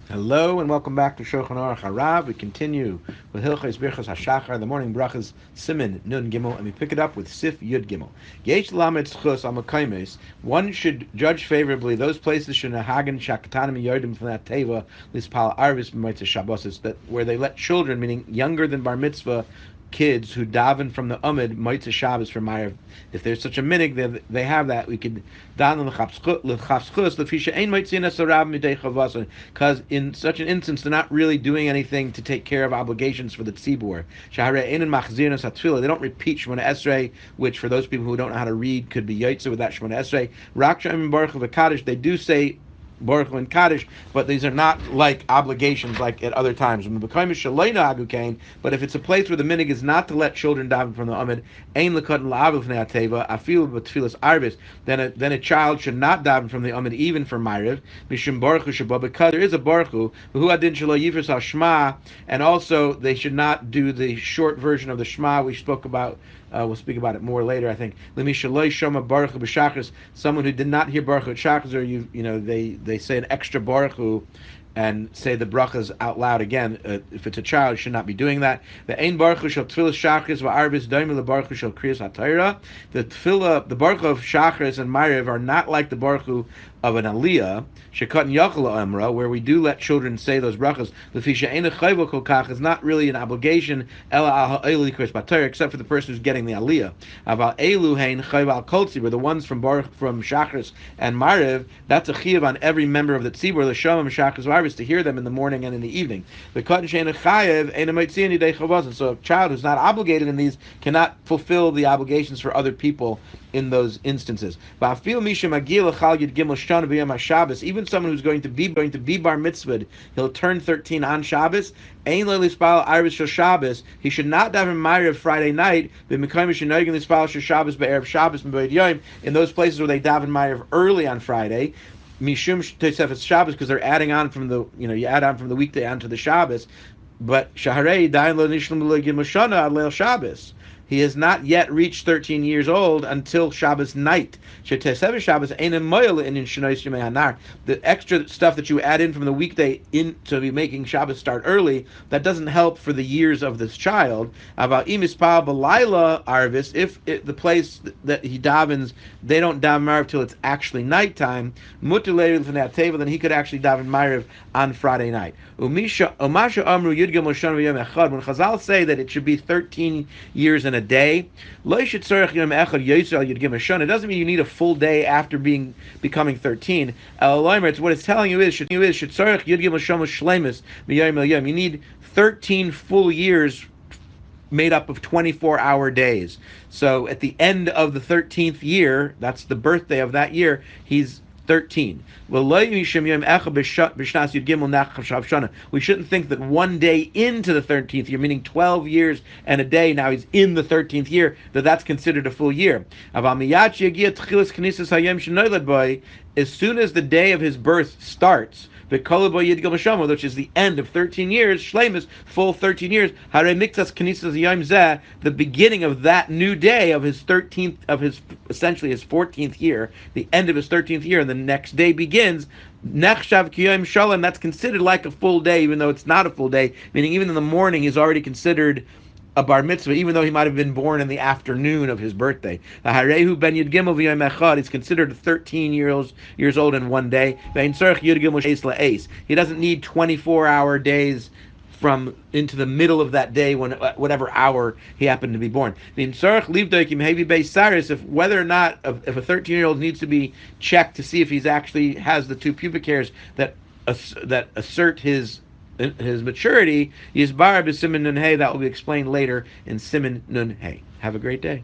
Hello and welcome back to Shulchan Aruch HaRav. We continue with Hilchos Birchos HaShachar, the morning brachas, Siman Nun Gimel, and we pick it up with Sif Yud Gimel. Yesh lamed schus al makaymes. One should judge favorably those places shenahagen shakatanim yodim from that teva lispal arvis b'motzei Shabbos, that where they let children, meaning younger than bar mitzvah, kids who daven from the Umid Motzei Shabbos for Ma'ariv. If there's such a minig, they have that. We could daven l'chavschus l'fisha ein moitzinas HaRav midei chavas, because in such an instance they're not really doing anything to take care of obligations for the tzibur. Shaharei einin machzirnas hatfila. They don't repeat Shemona Esrei, which for those people who don't know how to read could be yotze with that Shemona Esrei. Rak she'em baruch v'kadosh. They do say Baruch and Kaddish, but these are not like obligations like at other times. But if it's a place where the minig is not to let children daven from the Amid, then a child should not daven from the Amid even for Ma'ariv, because there is a Baruch Hu, and also they should not do the short version of the Shema we spoke about. We'll speak about it more later, I think. Someone who did not hear Baruch Hu Shachas, or they say an extra Baruch Hu and say the brachas out loud again. If it's a child, you should not be doing that. The ein baruch hu shel tefillas shachris va'arvis daimel the baruch hu shel kriyas haTorah. The tefillah, the baruch of shachris and ma'ariv are not like the baruch hu of an aliyah, shekat yachal amra, where we do let children say those brachas. L'fisha ein chayvo kol kach is not really an obligation ela al ha'elu kriyas haTorah, except for the person who's getting the aliyah. Aval elu hein chayv al kol tzibur, the ones from shachris and ma'ariv, that's a chiyuv on every member of the tzibur, the shamam shachris to hear them in the morning and in the evening. The cotton shein chayev ein moitzian yidei chavos. So a child who's not obligated in these cannot fulfill the obligations for other people in those instances. Even someone who's going to be bar mitzvahed, he'll turn 13 on Shabbos. He should not daven Ma'ariv Friday night. In those places where they daven Ma'ariv early on Friday, Mishum Tosefes Shabbos, because they're adding on from the, you add on from the weekday onto the Shabbos. But Shaharei Dain Lo Nishlam Lo Gimel Shana Ad Leil Shabbos. He has not yet reached 13 years old until Shabbos night. The extra stuff that you add in from the weekday to be making Shabbos start early, that doesn't help for the years of this child. If the place that he davens, they don't daven Ma'ariv till it's actually nighttime, then he could actually daven Ma'ariv on Friday night. When Chazal say that it should be 13 years in a day, it doesn't mean you need a full day after becoming 13. It's what it's telling you is you need 13 full years made up of 24-hour days. So at the end of the 13th year, that's the birthday of that year, he's 13. We shouldn't think that one day into the 13th year, meaning 12 years and a day, now he's in the 13th year, that's considered a full year. As soon as the day of his birth starts, which is the end of 13 years, Shleimus, full 13 years, the beginning of that new day of his 13th, essentially his 14th year, the end of his 13th year, and the next day begins, that's considered like a full day, even though it's not a full day, meaning even in the morning he's already considered a bar mitzvah, even though he might have been born in the afternoon of his birthday. HaRav ben Yud Gimel v'yom echad, he's considered 13 years old in one day. He doesn't need 24-hour days from into the middle of that day, when whatever hour he happened to be born. If whether or not if a 13-year-old needs to be checked to see if he's actually has the two pubic hairs that assert his maturity, Yisbar b'Siman Nun Hey, that will be explained later in Siman Nun Hey. Have a great day.